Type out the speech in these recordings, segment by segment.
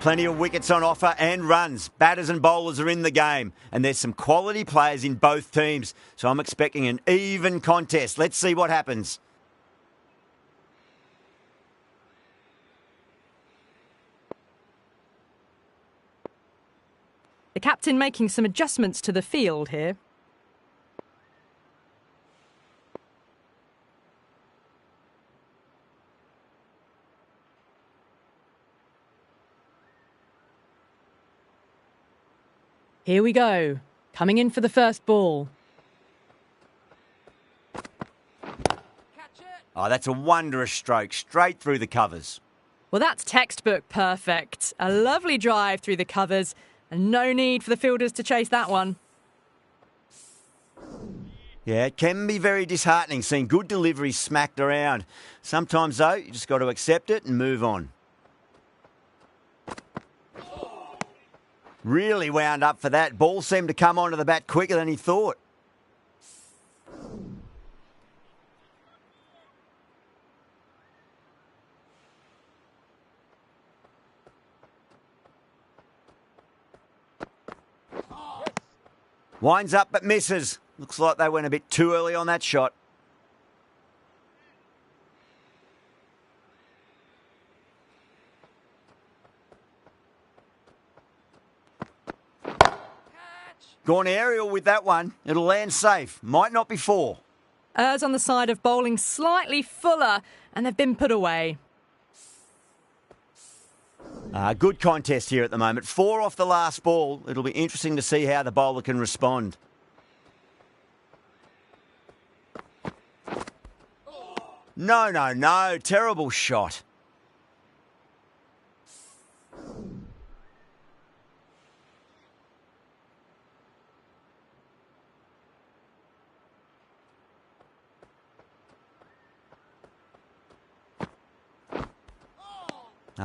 Plenty of wickets on offer and runs. Batters and bowlers are in the game, and there's some quality players in both teams, so I'm expecting an even contest. Let's see what happens. The captain making some adjustments to the field here. Here we go. Coming in for the first ball. Oh, that's a wondrous stroke, straight through the covers. Well, that's textbook perfect. A lovely drive through the covers, and no need for the fielders to chase that one. Yeah, it can be very disheartening seeing good deliveries smacked around. Sometimes, though, you just got to accept it and move on. Really wound up for that. Ball seemed to come onto the bat quicker than he thought. Winds up but misses. Looks like they went a bit too early on that shot. Gone aerial with that one. It'll land safe. Might not be four. Errs on the side of bowling slightly fuller, and they've been put away. Good contest here at the moment. 4 off the last ball. It'll be interesting to see how the bowler can respond. No. Terrible shot.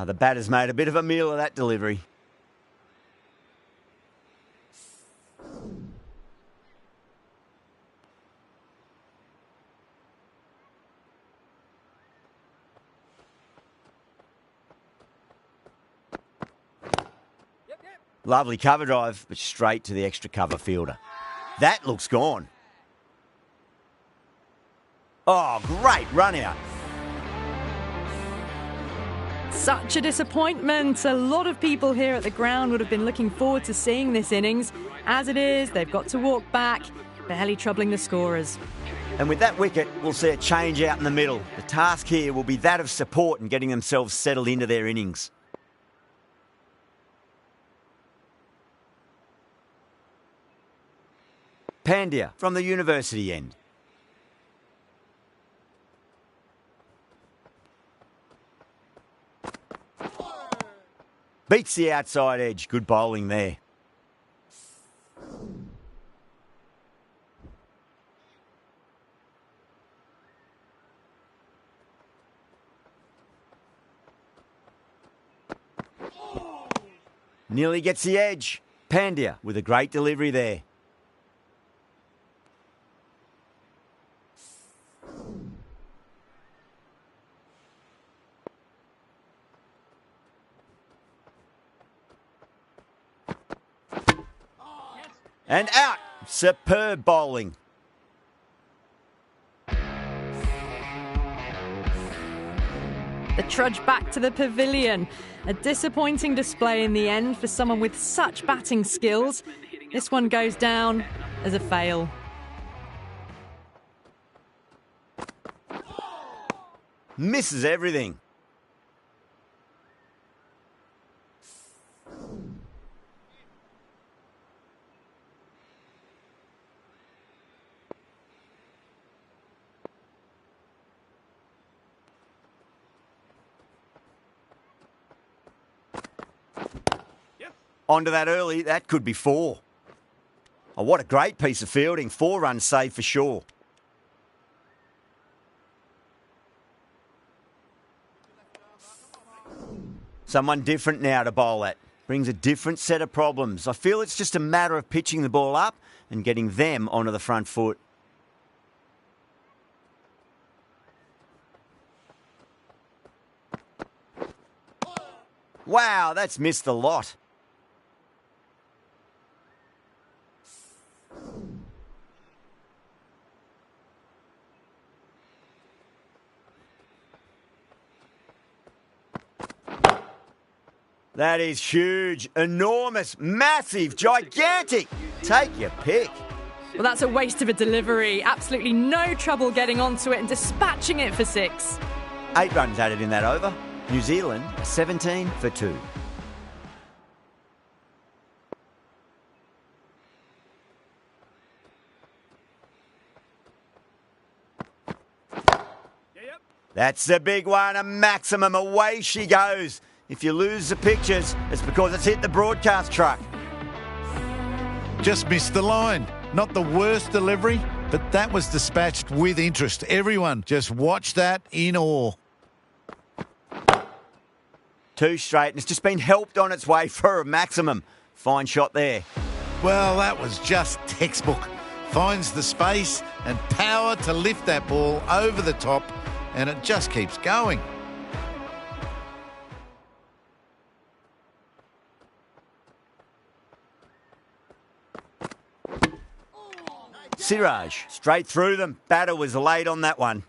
The batter's made a bit of a meal of that delivery. Lovely cover drive, but straight to the extra cover fielder. That looks gone. Oh, great run out. Such a disappointment. A lot of people here at the ground would have been looking forward to seeing this innings. As it is, they've got to walk back, barely troubling the scorers. And with that wicket, we'll see a change out in the middle. The task here will be that of support and getting themselves settled into their innings. Pandya from the university end. Beats the outside edge. Good bowling there. Nearly gets the edge. Pandya with a great delivery there. And out. Superb bowling. The trudge back to the pavilion. A disappointing display in the end for someone with such batting skills. This one goes down as a fail. Misses everything. Onto that early, that could be 4. Oh, what a great piece of fielding. 4 runs saved for sure. Someone different now to bowl at. Brings a different set of problems. I feel it's just a matter of pitching the ball up and getting them onto the front foot. Wow, that's missed the lot. That is huge, enormous, massive, gigantic. Take your pick. Well, that's a waste of a delivery. Absolutely no trouble getting onto it and dispatching it for 6. 8 runs added in that over. New Zealand, 17 for 2. That's the big one, a maximum. Away she goes. If you lose the pictures, it's because it's hit the broadcast truck. Just missed the line. Not the worst delivery, but that was dispatched with interest. Everyone just watched that in awe. 2 straight, and it's just been helped on its way for a maximum. Fine shot there. Well, that was just textbook. Finds the space and power to lift that ball over the top, and it just keeps going. Siraj, straight through them. Batter was late on that one.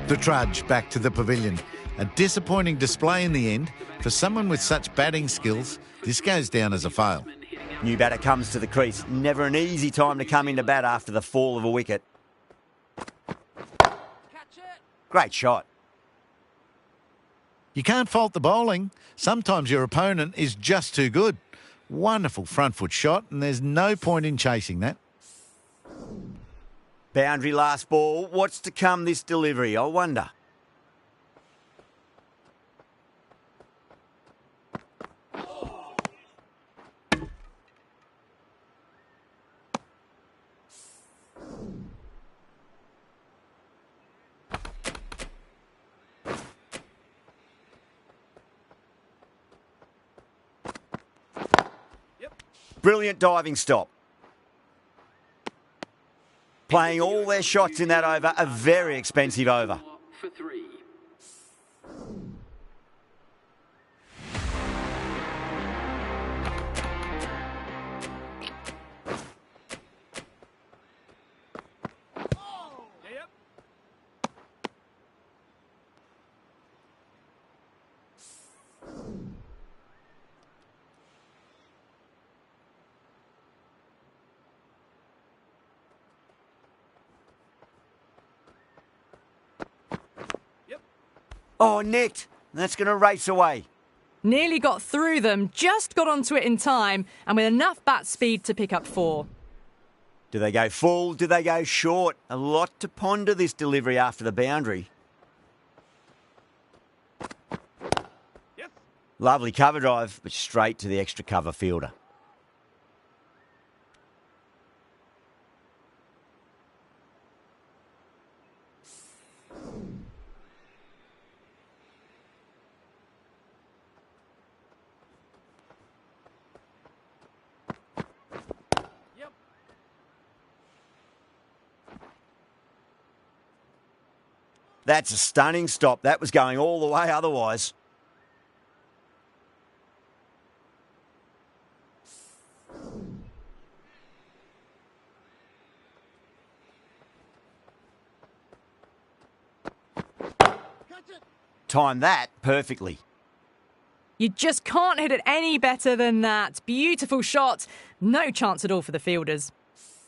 The trudge back to the pavilion. A disappointing display in the end. For someone with such batting skills, this goes down as a fail. New batter comes to the crease. Never an easy time to come into bat after the fall of a wicket. Great shot. You can't fault the bowling. Sometimes your opponent is just too good. Wonderful front foot shot, and there's no point in chasing that. Boundary last ball. What's to come this delivery, I wonder? Brilliant diving stop. Playing all their shots in that over, a very expensive over. For 3. Oh, nicked. That's going to race away. Nearly got through them, just got onto it in time, and with enough bat speed to pick up 4. Do they go full? Do they go short? A lot to ponder this delivery after the boundary. Yep. Lovely cover drive, but straight to the extra cover fielder. That's a stunning stop. That was going all the way otherwise. Timed that perfectly. You just can't hit it any better than that. Beautiful shot. No chance at all for the fielders.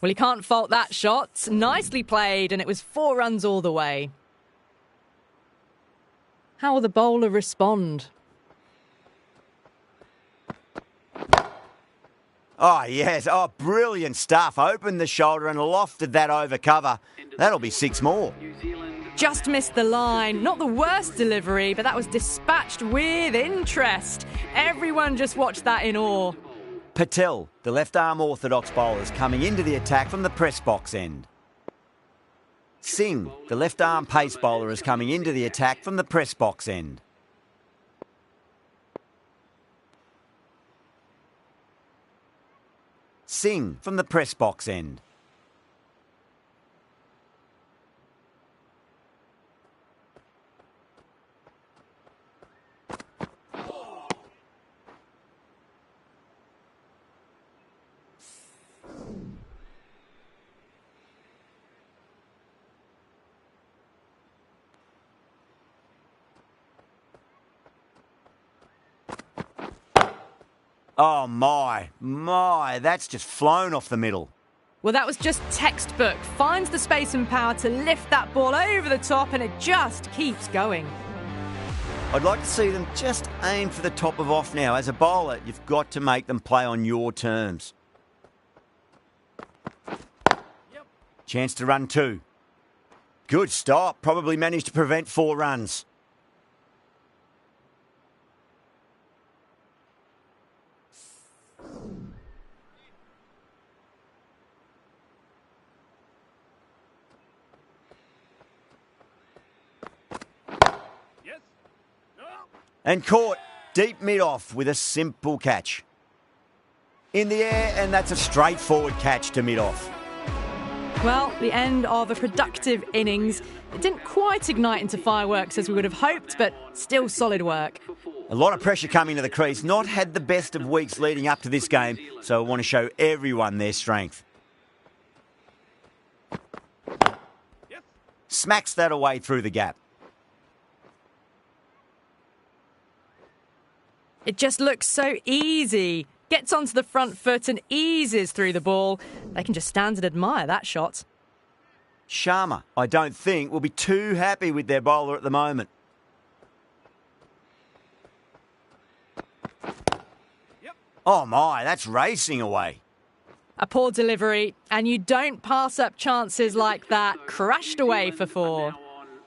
Well, you can't fault that shot. Nicely played, and it was 4 runs all the way. How will the bowler respond? Oh, yes. Oh, brilliant stuff. Opened the shoulder and lofted that over cover. That'll be 6 more. Just missed the line. Not the worst delivery, but that was dispatched with interest. Everyone just watched that in awe. Patel, the left-arm orthodox bowler, is coming into the attack from the press box end. Singh, the left-arm pace bowler, is coming into the attack from the press box end. Singh from the press box end. Oh, my, that's just flown off the middle. Well, that was just textbook. Finds the space and power to lift that ball over the top, and it just keeps going. I'd like to see them just aim for the top of off now. As a bowler, you've got to make them play on your terms. Chance to run 2. Good stop. Probably managed to prevent 4 runs. And caught deep mid-off with a simple catch. In the air, and that's a straightforward catch to mid-off. Well, the end of a productive innings. It didn't quite ignite into fireworks as we would have hoped, but still solid work. A lot of pressure coming to the crease. Not had the best of weeks leading up to this game, so I want to show everyone their strength. Smacks that away through the gap. It just looks so easy. Gets onto the front foot and eases through the ball. They can just stand and admire that shot. Sharma, I don't think, will be too happy with their bowler at the moment. Oh my, that's racing away. A poor delivery, and you don't pass up chances like that. Crashed away for 4.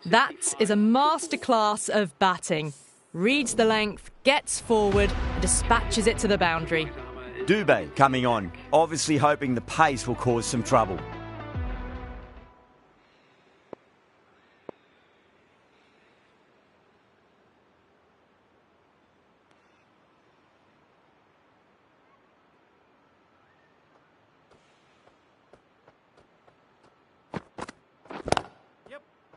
That is a masterclass of batting. Reads the length, gets forward, and dispatches it to the boundary. Dubé coming on, obviously hoping the pace will cause some trouble.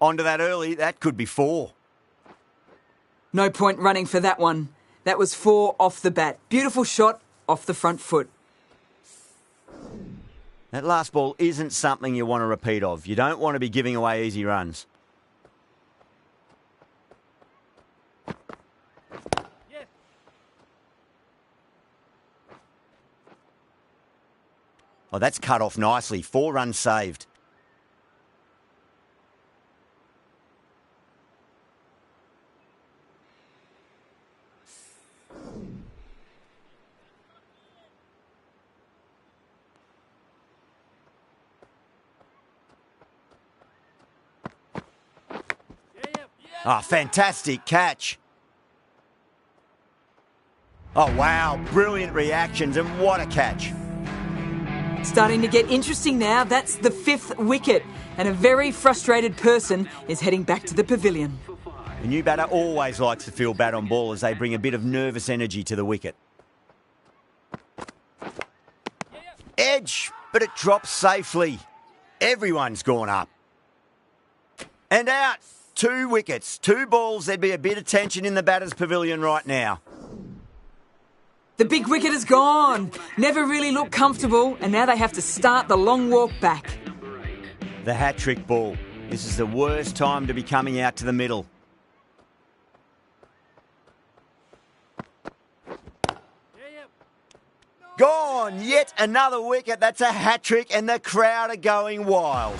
Onto that early, that could be 4. No point running for that one. That was 4 off the bat. Beautiful shot off the front foot. That last ball isn't something you want to repeat of. You don't want to be giving away easy runs. Oh, that's cut off nicely. 4 runs saved. Oh, fantastic catch. Oh, wow. Brilliant reactions, and what a catch. Starting to get interesting now. That's the 5th wicket, and a very frustrated person is heading back to the pavilion. The new batter always likes to feel bat on ball as they bring a bit of nervous energy to the wicket. Edge, but it drops safely. Everyone's gone up. And out. 2 wickets, 2 balls. There'd be a bit of tension in the batter's pavilion right now. The big wicket is gone. Never really looked comfortable, and now they have to start the long walk back. The hat-trick ball. This is the worst time to be coming out to the middle. Gone! Yet another wicket. That's a hat-trick, and the crowd are going wild.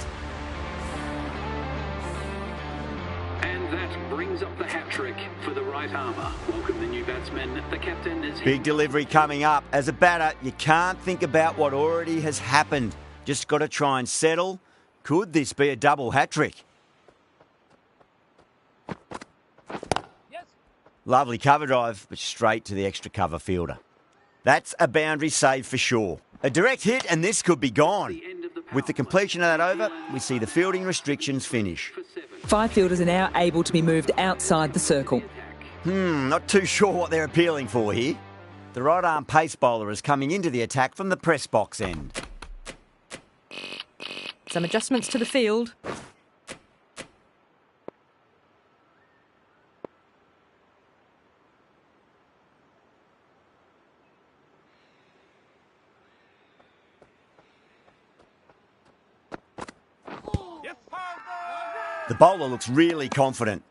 Brings up the hat-trick for the right armour. Welcome the new batsman. The captain is... Big delivery coming up. As a batter, you can't think about what already has happened. Just got to try and settle. Could this be a double hat-trick? Yes. Lovely cover drive, but straight to the extra cover fielder. That's a boundary save for sure. A direct hit, and this could be gone. With the completion of that over, we see the fielding restrictions finish. 5 fielders are now able to be moved outside the circle. Not too sure what they're appealing for here. The right-arm pace bowler is coming into the attack from the press box end. Some adjustments to the field. The bowler looks really confident.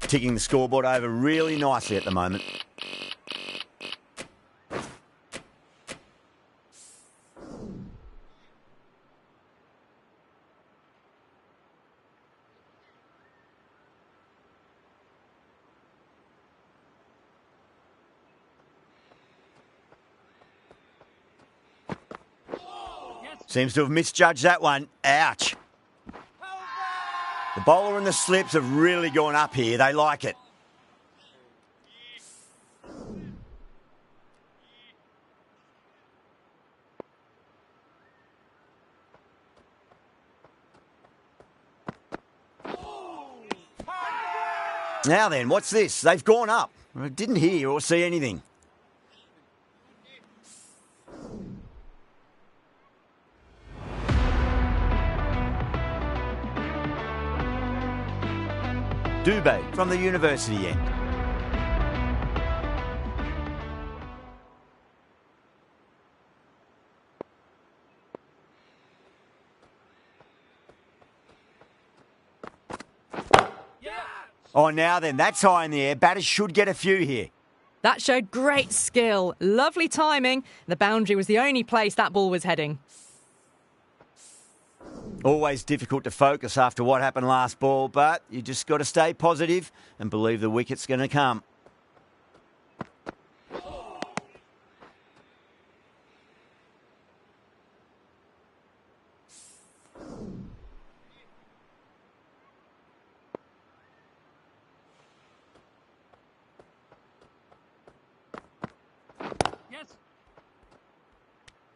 Ticking the scoreboard over really nicely at the moment. Seems to have misjudged that one. Ouch. The bowler and the slips have really gone up here. They like it. Now then, what's this? They've gone up. I didn't hear or see anything. Dubé from the university end. Oh, now then, that's high in the air. Batters should get a few here. That showed great skill. Lovely timing. The boundary was the only place that ball was heading. Always difficult to focus after what happened last ball, but you just got to stay positive and believe the wicket's going to come.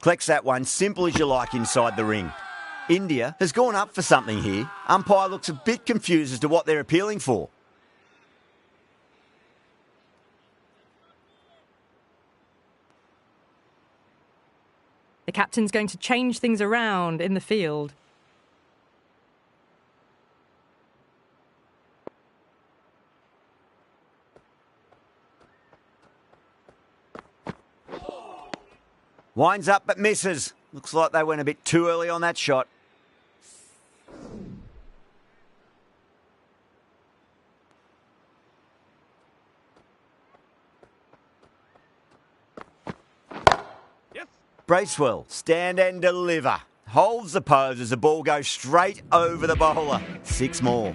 Collects that one, simple as you like inside the ring. India has gone up for something here. Umpire looks a bit confused as to what they're appealing for. The captain's going to change things around in the field. Winds up but misses. Looks like they went a bit too early on that shot. Yes. Bracewell, stand and deliver. Holds the pose as the ball goes straight over the bowler. 6 more.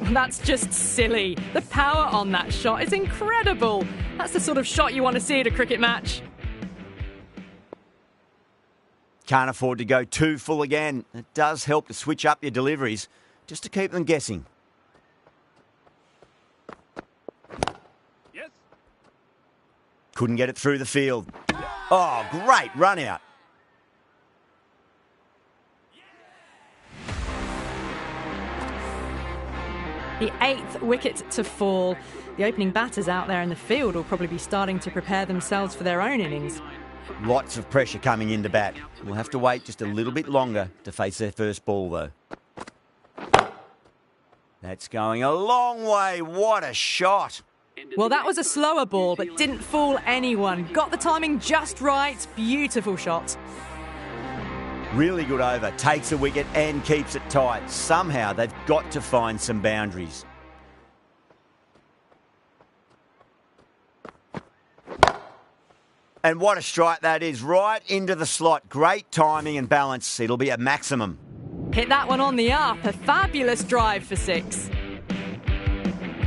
That's just silly. The power on that shot is incredible. That's the sort of shot you want to see at a cricket match. Can't afford to go too full again. It does help to switch up your deliveries, just to keep them guessing. Yes. Couldn't get it through the field. Oh, great run out. The 8th wicket to fall. The opening batters out there in the field will probably be starting to prepare themselves for their own innings. Lots of pressure coming into bat. We'll have to wait just a little bit longer to face their first ball, though. That's going a long way. What a shot. Well, that was a slower ball, but didn't fool anyone. Got the timing just right. Beautiful shot. Really good over. Takes a wicket and keeps it tight. Somehow they've got to find some boundaries. And what a strike that is, right into the slot. Great timing and balance. It'll be a maximum. Hit that one on the up. A fabulous drive for 6.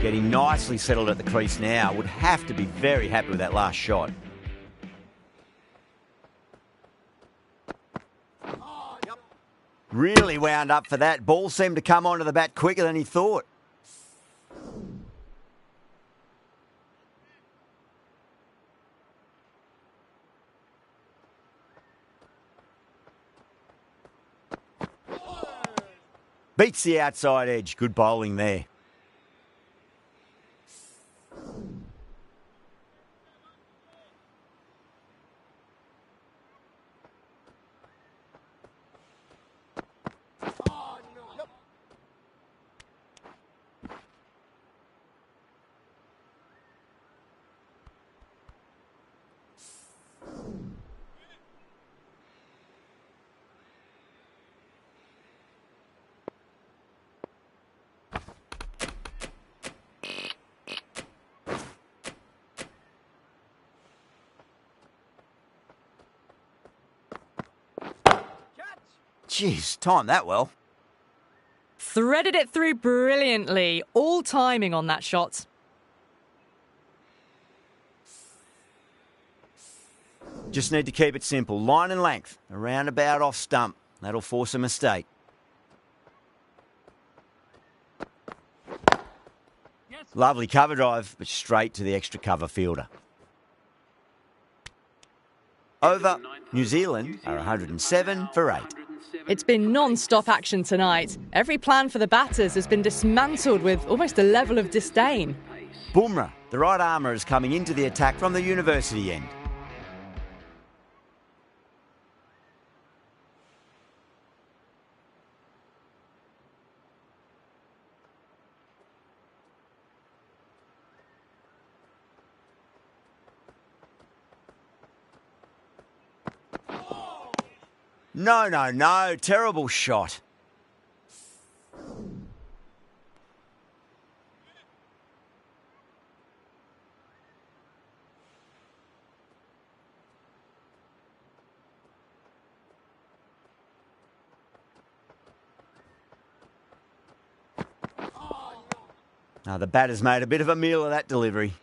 Getting nicely settled at the crease now. Would have to be very happy with that last shot. Really wound up for that. Ball seemed to come onto the bat quicker than he thought. Beats the outside edge. Good bowling there. Jeez, timed that well. Threaded it through brilliantly. All timing on that shot. Just need to keep it simple. Line and length, around about off stump. That'll force a mistake. Lovely cover drive, but straight to the extra cover fielder. Over, New Zealand are 107 for 8. It's been non-stop action tonight. Every plan for the batters has been dismantled with almost a level of disdain. Bumrah, the right armour, is coming into the attack from the university end. No. Terrible shot. The batter's made a bit of a meal of that delivery.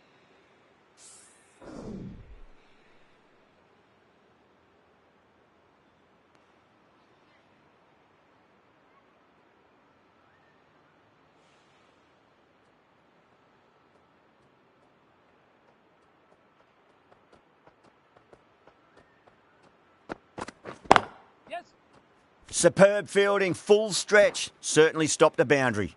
Superb fielding, full stretch. Certainly stopped a boundary.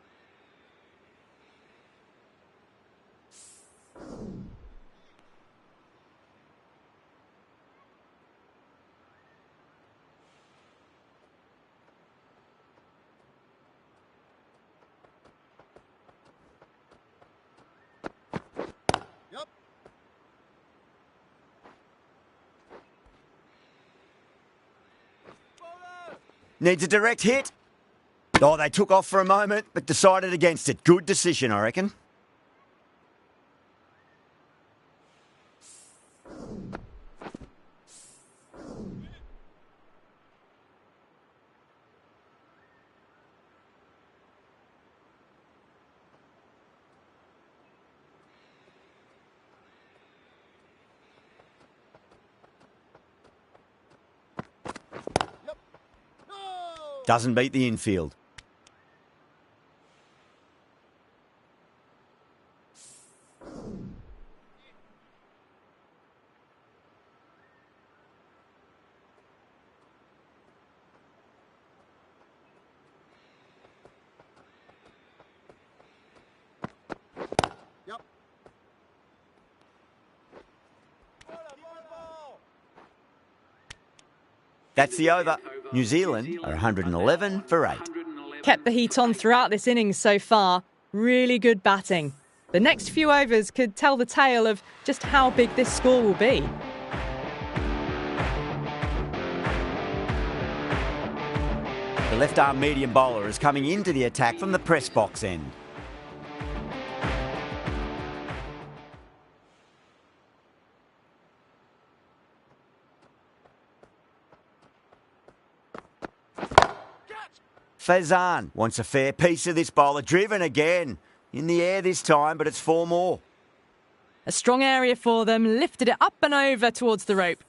Needs a direct hit. Oh, they took off for a moment, but decided against it. Good decision, I reckon. Doesn't beat the infield. That's the over. New Zealand are 111 for 8. Kept the heat on throughout this innings so far. Really good batting. The next few overs could tell the tale of just how big this score will be. The left-arm medium bowler is coming into the attack from the press box end. Fazan wants a fair piece of this bowler. Driven again. In the air this time, but it's 4 more. A strong area for them, lifted it up and over towards the rope.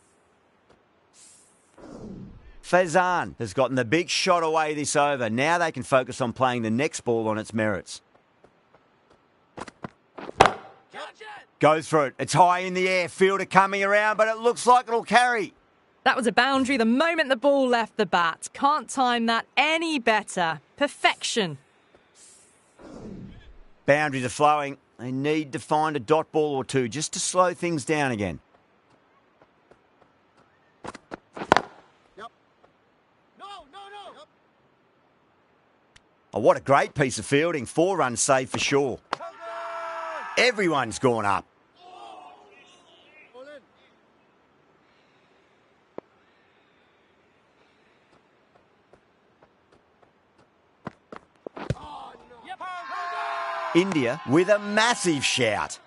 Fazan has gotten the big shot away this over. Now they can focus on playing the next ball on its merits. Goes for it. It's high in the air. Fielder coming around, but it looks like it'll carry. That was a boundary the moment the ball left the bat. Can't time that any better. Perfection. Boundaries are flowing. They need to find a dot ball or two just to slow things down again. Oh, what a great piece of fielding. 4 runs saved for sure. Everyone's gone up. India with a massive shout.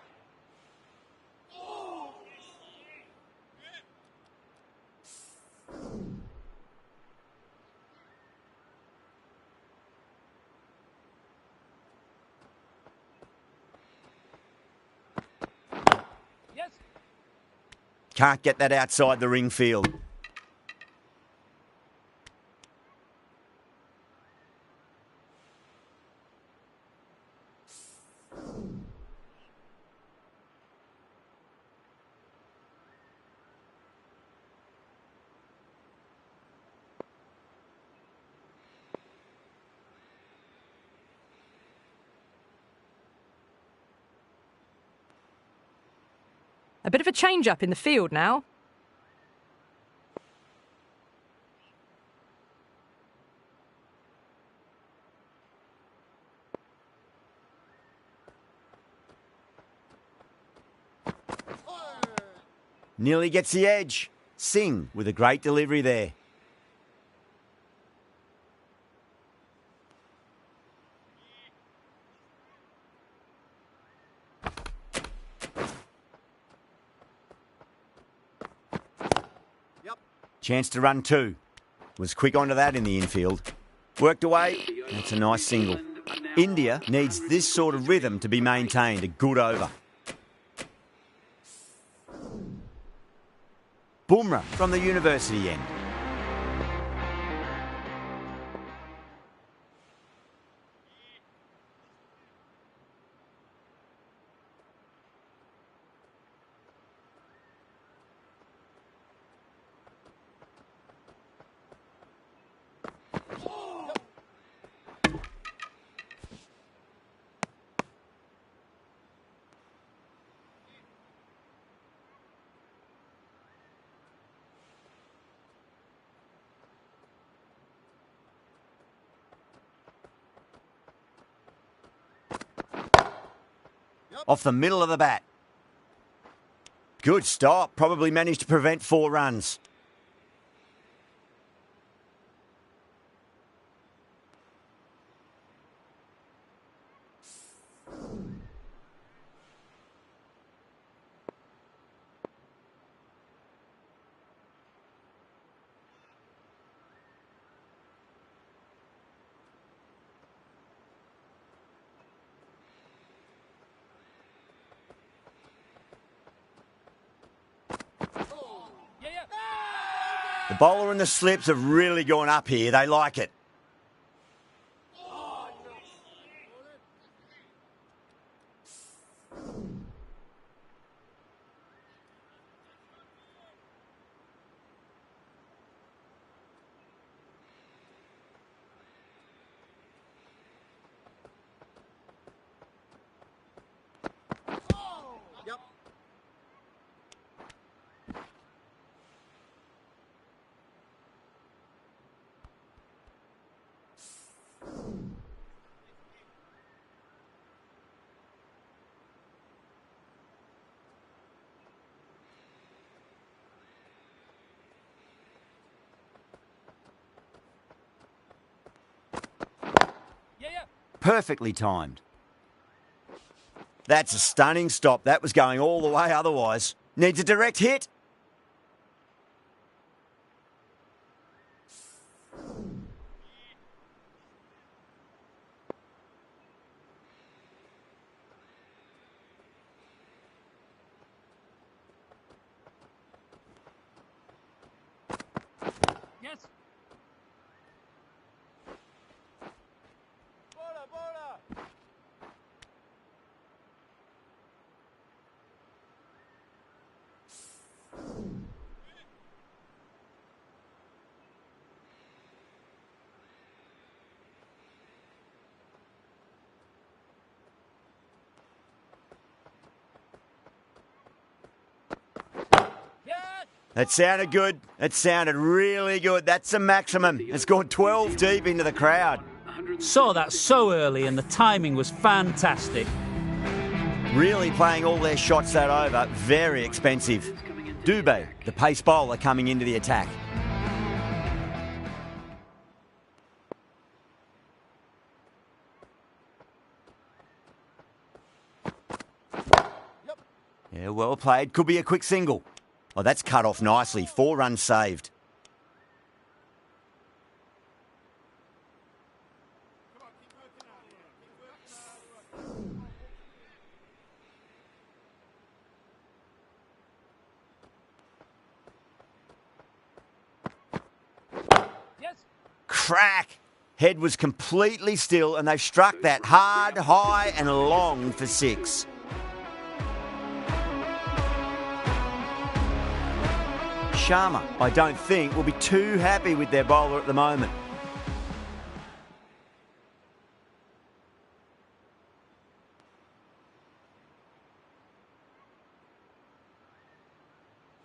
Can't get that outside the ring field. A bit of a change-up in the field now. Nearly gets the edge. Singh with a great delivery there. Chance to run two. Was quick onto that in the infield. Worked away. That's a nice single. India needs this sort of rhythm to be maintained. A good over. Bumrah from the university end. Off the middle of the bat. Good stop. Probably managed to prevent 4 runs. The bowler and the slips have really gone up here. They like it. Perfectly timed. That's a stunning stop. That was going all the way otherwise. Needs a direct hit. Yes. That sounded good. It sounded really good. That's a maximum. It's gone 12 deep into the crowd. Saw that so early and the timing was fantastic. Really playing all their shots that over. Very expensive. Dubé, the pace bowler, coming into the attack. Yeah, well played. Could be a quick single. Oh, that's cut off nicely. 4 runs saved. Crack! Head was completely still and they've struck that hard, high and long for 6. Sharma, I don't think, will be too happy with their bowler at the moment.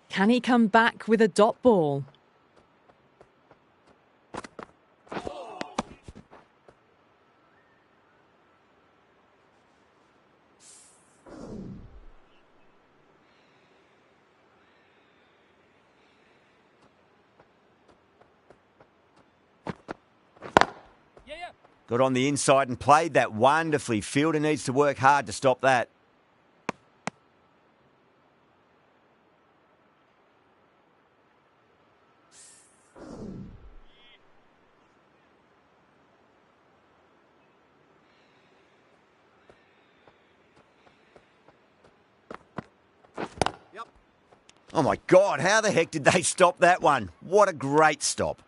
Can he come back with a dot ball? Got on the inside and played that wonderfully. Fielder needs to work hard to stop that. Oh my God, how the heck did they stop that one? What a great stop.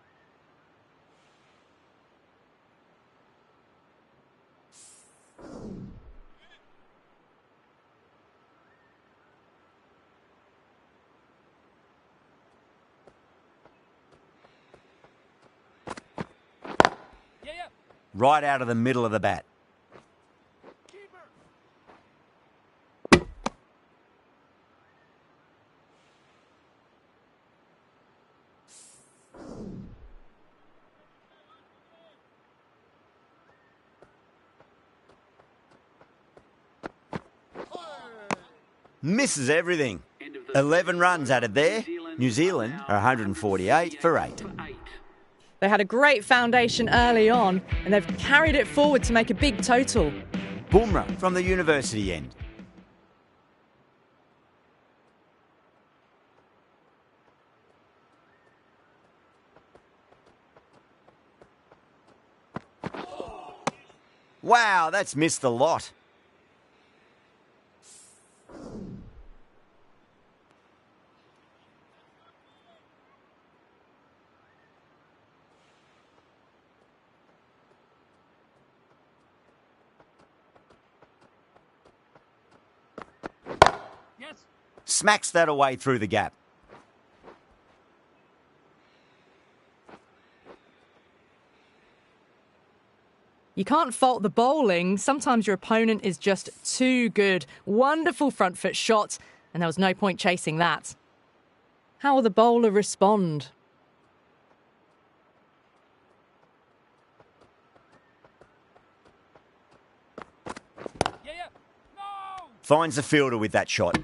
Right out of the middle of the bat. Misses everything. 11 runs added there. New Zealand are 148 for 8. They had a great foundation early on and they've carried it forward to make a big total. Bumrah from the university end. Wow, that's missed the lot. Smacks that away through the gap. You can't fault the bowling. Sometimes your opponent is just too good. Wonderful front foot shot, and there was no point chasing that. How will the bowler respond? Finds the fielder with that shot.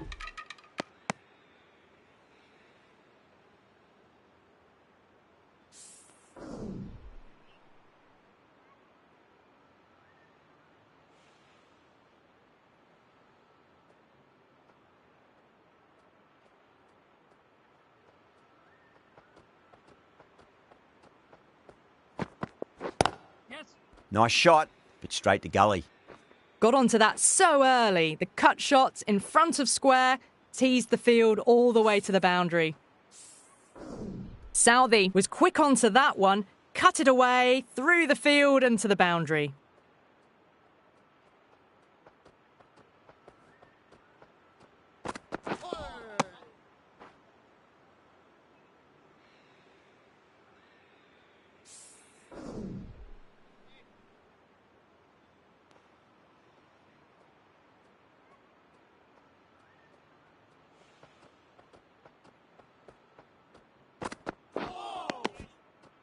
Nice shot, but straight to gully. Got onto that so early. The cut shot in front of square teased the field all the way to the boundary. Southey was quick onto that one, cut it away, through the field and to the boundary.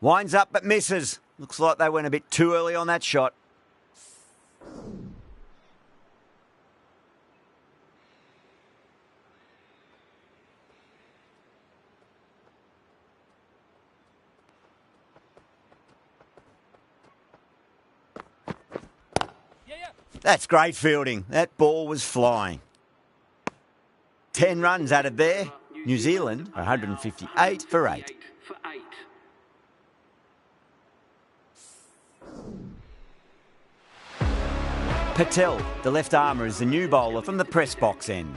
Winds up but misses. Looks like they went a bit too early on that shot. That's great fielding. That ball was flying. 10 runs added there. New Zealand 158 for 8. Patel, the left armour, is the new bowler from the press box end.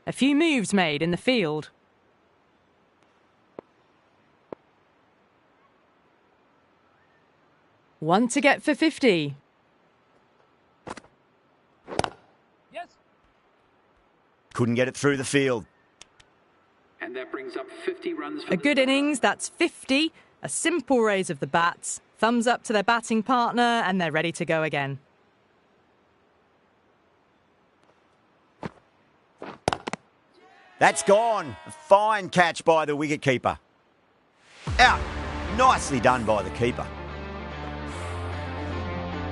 A few moves made in the field. One to get for 50. Couldn't get it through the field. And that brings up 50 runs for A good innings, that's 50. A simple raise of the bats. Thumbs up to their batting partner, and they're ready to go again. That's gone. A fine catch by the wicketkeeper. Out. Nicely done by the keeper.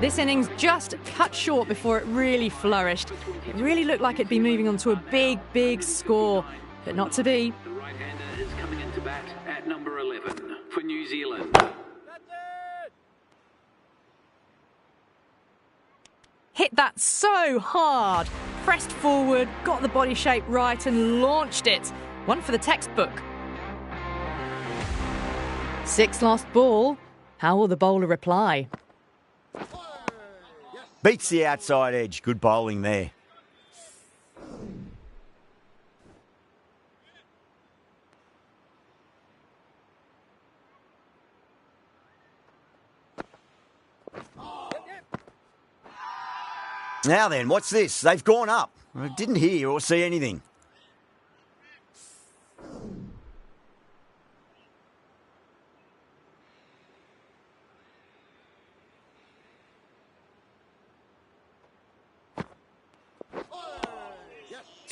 This innings just cut short before it really flourished. It really looked like it'd be moving on to a big, big score, but not to be. the right-hander is coming into bat at number 11 for New Zealand. Hit that so hard. Pressed forward, got the body shape right and launched it. One for the textbook. 6 last ball. How will the bowler reply? Beats the outside edge. Good bowling there. Now then, what's this? They've gone up. I didn't hear or see anything.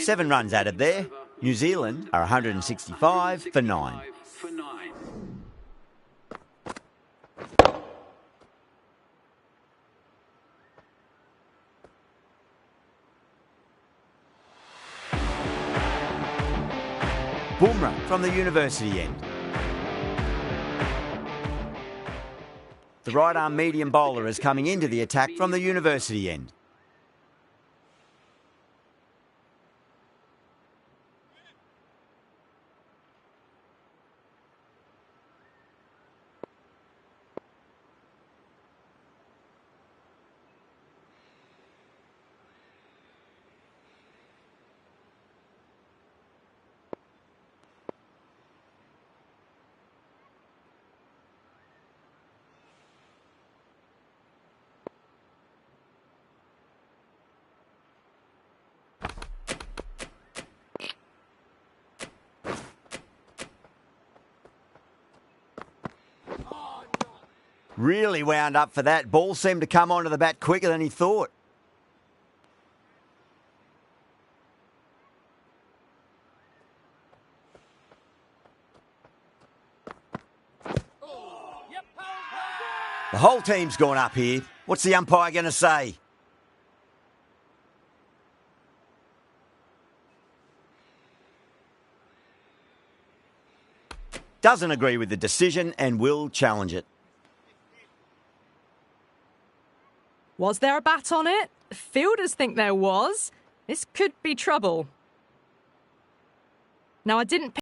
Seven runs added there. New Zealand are 165 for 9. For 9. Boomerang from the university end. The right-arm medium bowler is coming into the attack from the university end. Really wound up for that. Ball seemed to come onto the bat quicker than he thought. The whole team's gone up here. What's the umpire going to say? Doesn't agree with the decision and will challenge it. Was there a bat on it? Fielders think there was. This could be trouble. Now, I didn't